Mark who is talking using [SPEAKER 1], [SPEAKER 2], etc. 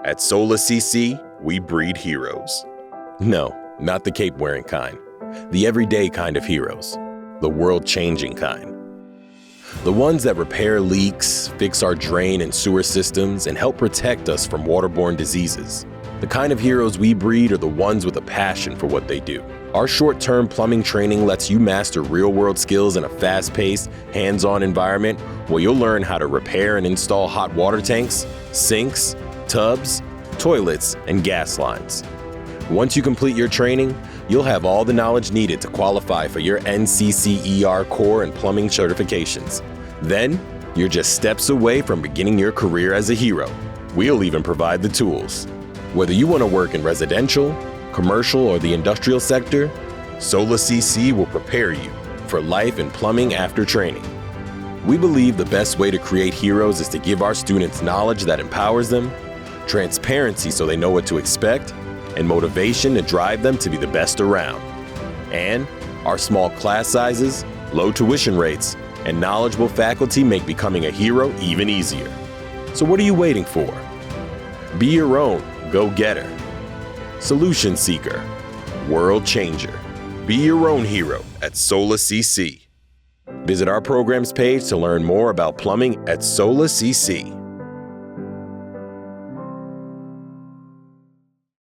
[SPEAKER 1] At SoLAcc, we breed heroes. No, not the cape-wearing kind. The everyday kind of heroes. The world-changing kind. The ones that repair leaks, fix our drain and sewer systems, and help protect us from waterborne diseases. The kind of heroes we breed are the ones with a passion for what they do. Our short-term plumbing training lets you master real-world skills in a fast-paced, hands-on environment where you'll learn how to repair and install hot water tanks, sinks, tubs, toilets, and gas lines. Once you complete your training, you'll have all the knowledge needed to qualify for your NCCER core and plumbing certifications. Then, you're just steps away from beginning your career as a hero. We'll even provide the tools. Whether you want to work in residential, commercial, or the industrial sector, SoLAcc will prepare you for life in plumbing after training. We believe the best way to create heroes is to give our students knowledge that empowers them, transparency so they know what to expect, and motivation to drive them to be the best around. And our small class sizes, low tuition rates, and knowledgeable faculty make becoming a hero even easier. So what are you waiting for? Be your own go-getter, solution seeker, world changer. Be your own hero at SoLAcc. Visit our programs page to learn more about plumbing at SoLAcc.